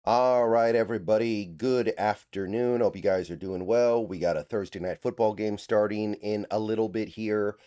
All right, everybody. Good afternoon. Hope you guys are doing well. We got a Thursday night football game starting in a little bit here.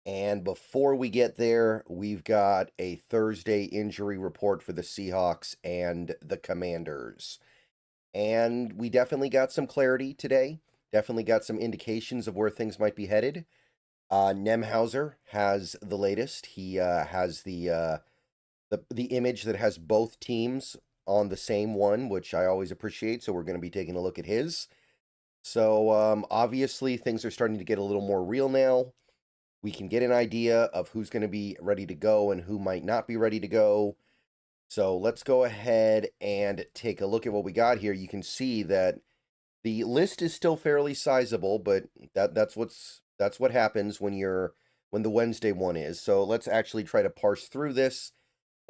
And before we get there, we've got a Thursday injury report for the Seahawks and the Commanders. And we definitely got some clarity today. Definitely got some indications of where things might be headed. Nemhauser has the latest. He has the image that has both teams on the same one, which I always appreciate. So we're going to be taking a look at his. So obviously things are starting to get a little more real now. We can get an idea of who's going to be ready to go and who might not be ready to go. So let's go ahead and take a look at what we got here. You can see that the list is still fairly sizable, but that's what happens when the Wednesday one is. So let's actually try to parse through this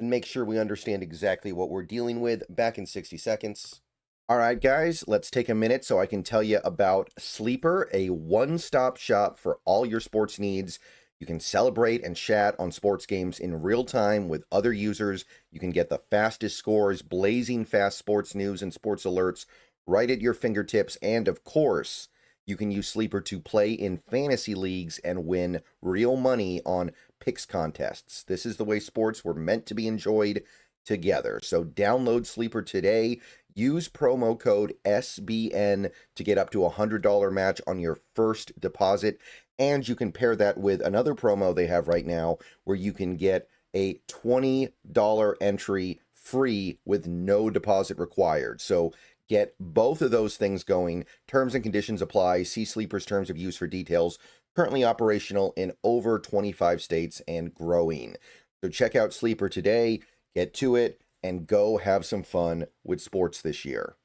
and make sure we understand exactly what we're dealing with. Back in 60 seconds. All right, guys, let's take a minute so I can tell you about Sleeper, a one-stop shop for all your sports needs. You can celebrate and chat on sports games in real time with other users. You can get the fastest scores, blazing fast sports news and sports alerts right at your fingertips. And of course, you can use Sleeper to play in fantasy leagues and win real money on picks contests. This is the way sports were meant to be enjoyed together. So download Sleeper today. Use promo code SBN to get up to a $100 match on your first deposit. And you can pair that with another promo they have right now where you can get a $20 entry free with no deposit required. So get both of those things going. Terms and conditions apply. See Sleeper's terms of use for details. Currently operational in over 25 states and growing. So check out Sleeper today, get to it, and go have some fun with sports this year.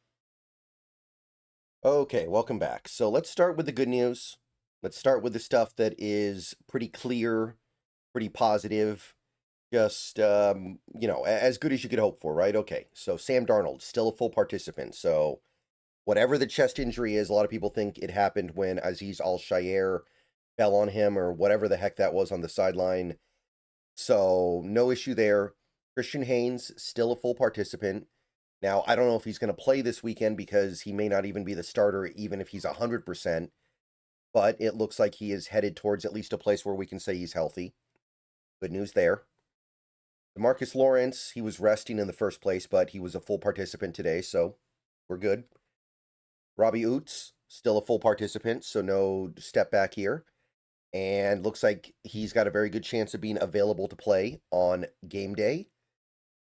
Okay, welcome back. So let's start with the good news. Let's start with the stuff that is pretty clear, pretty positive, just, as good as you could hope for, right? Okay, so Sam Darnold, still a full participant. So whatever the chest injury is, a lot of people think it happened when Aziz Al-Shaair fell on him or whatever the heck that was on the sideline. So no issue there. Christian Haynes, still a full participant. Now, I don't know if he's going to play this weekend because he may not even be the starter, even if he's 100%, but it looks like he is headed towards at least a place where we can say he's healthy. Good news there. DeMarcus Lawrence, he was resting in the first place, but he was a full participant today, so we're good. Robbie Oots, still a full participant, so no step back here. And looks like he's got a very good chance of being available to play on game day.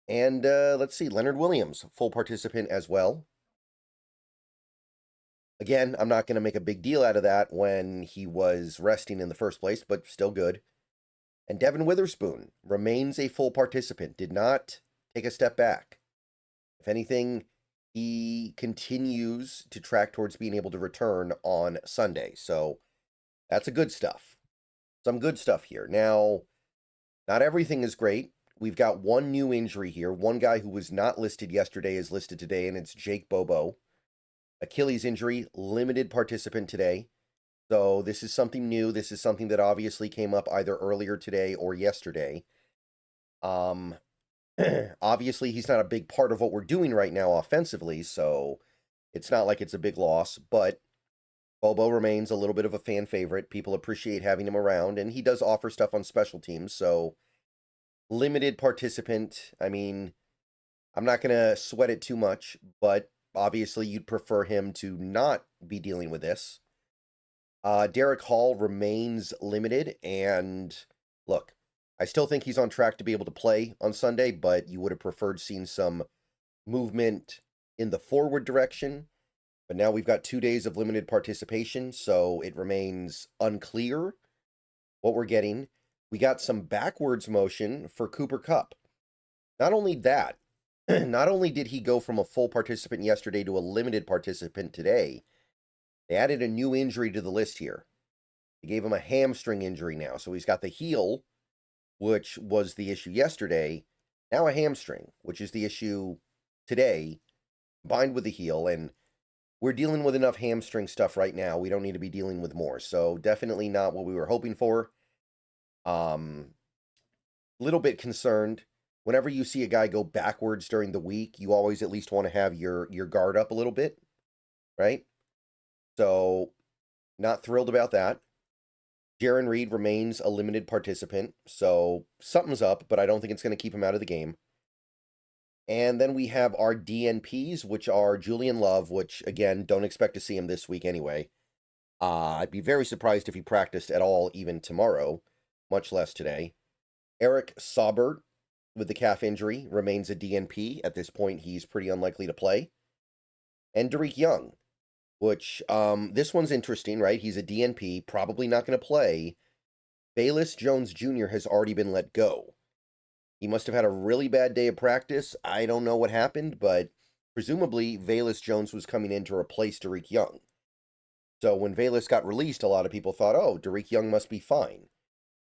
And let's see, Leonard Williams, full participant as well. Again, I'm not going to make a big deal out of that when he was resting in the first place, but still good. And Devin Witherspoon remains a full participant, did not take a step back. If anything, he continues to track towards being able to return on Sunday. So that's a good stuff. Some good stuff here. Now, not everything is great. We've got one new injury here. One guy who was not listed yesterday is listed today, and it's Jake Bobo. Achilles injury, limited participant today. So this is something new. This is something that obviously came up either earlier today or yesterday. Obviously, he's not a big part of what we're doing right now offensively, so it's not like it's a big loss, but Bobo remains a little bit of a fan favorite. People appreciate having him around, and he does offer stuff on special teams, so limited participant. I mean, I'm not going to sweat it too much, but obviously you'd prefer him to not be dealing with this. Derek Hall remains limited, and look, I still think he's on track to be able to play on Sunday, but you would have preferred seeing some movement in the forward direction. But now we've got 2 days of limited participation, so it remains unclear what we're getting. We got some backwards motion for Cooper Kupp. Not only that, not only did he go from a full participant yesterday to a limited participant today, they added a new injury to the list here. They gave him a hamstring injury now. So he's got the heel, which was the issue yesterday, now a hamstring, which is the issue today, combined with the heel. And we're dealing with enough hamstring stuff right now. We don't need to be dealing with more. So definitely not what we were hoping for. Little bit concerned. whenever you see a guy go backwards during the week, you always at least want to have your guard up a little bit, right? So, not thrilled about that. Jaron Reed remains a limited participant, so something's up, but I don't think it's going to keep him out of the game. And then we have our DNPs, which are Julian Love, which, again, don't expect to see him this week anyway. I'd be very surprised if he practiced at all even tomorrow, much less today. Eric Saubert, with the calf injury, remains a DNP. At this point, he's pretty unlikely to play. And Derek Young, which, this one's interesting, right? He's a DNP, probably not going to play. Velez Jones Jr. has already been let go. He must have had a really bad day of practice. I don't know what happened, but presumably Velez Jones was coming in to replace Derek Young. So when Velez got released, a lot of people thought, oh, Derek Young must be fine.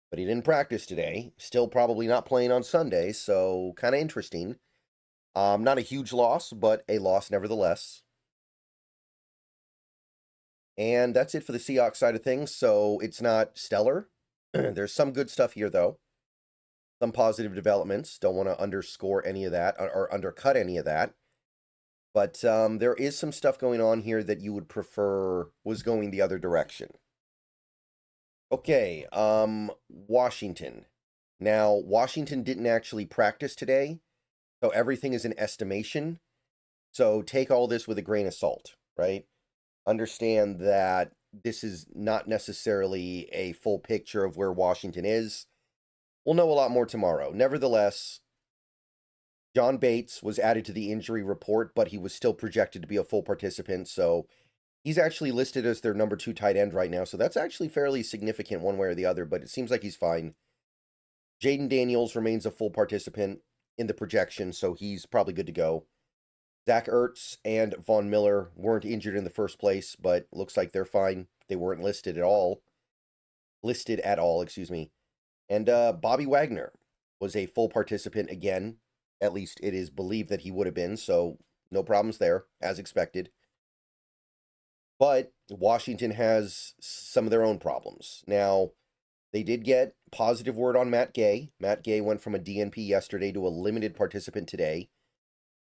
But he didn't practice today. Still probably not playing on Sunday, so kind of interesting. Not a huge loss, but a loss nevertheless. And that's it for the Seahawks side of things, so it's not stellar. There's some good stuff here, though. Some positive developments. Don't want to underscore any of that or undercut any of that. But there is some stuff going on here that you would prefer was going the other direction. Okay, Washington. Now, Washington didn't actually practice today, so everything is an estimation. So take all this with a grain of salt, right? Understand that this is not necessarily a full picture of where Washington is. We'll know a lot more tomorrow. Nevertheless, John Bates was added to the injury report, but he was still projected to be a full participant, so he's actually listed as their number 2 tight end right now, so that's actually fairly significant one way or the other, but it seems like he's fine. Jaden Daniels remains a full participant in the projection, so he's probably good to go. Zach Ertz and Von Miller weren't injured in the first place, but looks like they're fine. They weren't listed at all. Excuse me. And Bobby Wagner was a full participant again. At least it is believed that he would have been, so no problems there, as expected. But Washington has some of their own problems. Now, they did get positive word on Matt Gay. Matt Gay went from a DNP yesterday to a limited participant today.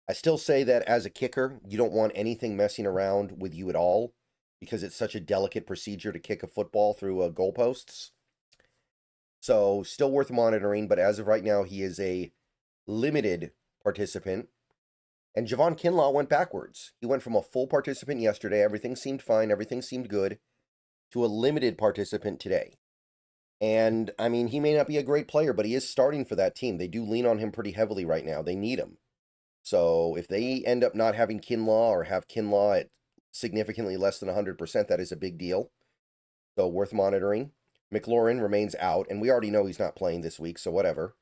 I still say that as a kicker, you don't want anything messing around with you at all because it's such a delicate procedure to kick a football through goalposts. So still worth monitoring, but as of right now, he is a limited participant. And Javon Kinlaw went backwards. He went from a full participant yesterday, everything seemed fine, everything seemed good, to a limited participant today. And, I mean, he may not be a great player, but he is starting for that team. They do lean on him pretty heavily right now. They need him. So if they end up not having Kinlaw or have Kinlaw at significantly less than 100%, that is a big deal. So worth monitoring. McLaurin remains out, and we already know he's not playing this week, so whatever.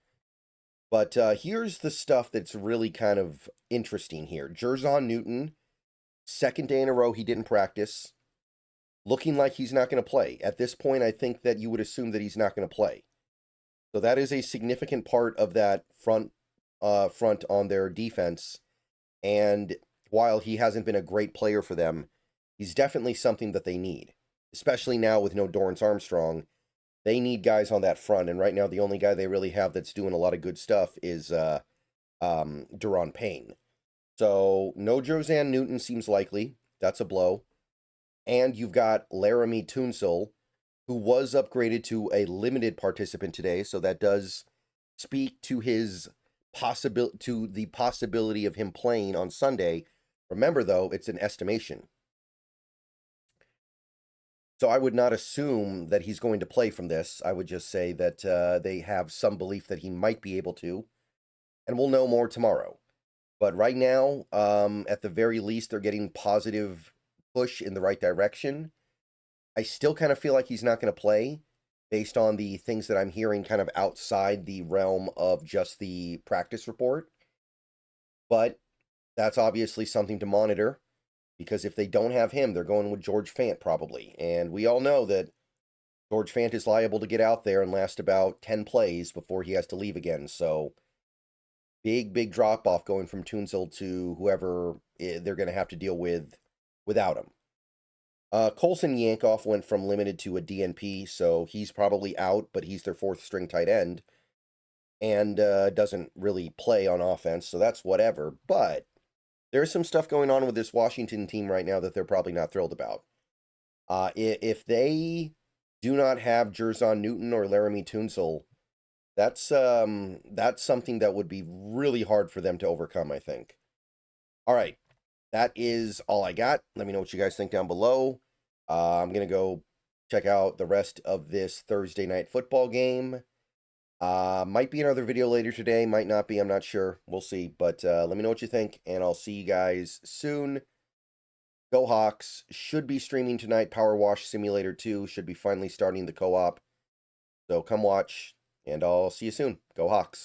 But here's the stuff that's really kind of interesting here. Jerzon Newton, second day in a row he didn't practice. Looking like he's not going to play. At this point, I think that you would assume that he's not going to play. So that is a significant part of that front on their defense. And while he hasn't been a great player for them, he's definitely something that they need. Especially now with no Dorrance Armstrong. They need guys on that front, and right now the only guy they really have that's doing a lot of good stuff is Daron Payne. So no Jerzon Newton seems likely. That's a blow. And you've got Laramie Tunsil, who was upgraded to a limited participant today, so that does speak to his the possibility of him playing on Sunday. Remember, though, it's an estimation. So I would not assume that he's going to play from this. I would just say that they have some belief that he might be able to. And we'll know more tomorrow. But right now, at the very least, they're getting positive push in the right direction. I still kind of feel like he's not going to play based on the things that I'm hearing kind of outside the realm of just the practice report. But that's obviously something to monitor. Because if they don't have him, they're going with George Fant probably. And we all know that George Fant is liable to get out there and last about 10 plays before he has to leave again. So big drop-off going from Tunsil to whoever they're going to have to deal with without him. Colson Yankoff went from limited to a DNP, so he's probably out, but he's their 4th string tight end. and doesn't really play on offense, so that's whatever. But there's some stuff going on with this Washington team right now that they're probably not thrilled about. If they do not have Jerzon Newton or Laramie Tunsil, that's something that would be really hard for them to overcome, I think. All right, that is all I got. Let me know what you guys think down below. I'm gonna go check out the rest of this Thursday night football game. Might be another video later today, might not be, I'm not sure. We'll see. But let me know what you think, and I'll see you guys soon. Go Hawks. Should be streaming tonight. Power Wash Simulator 2 should be finally starting the co-op. So come watch, and I'll see you soon. Go Hawks.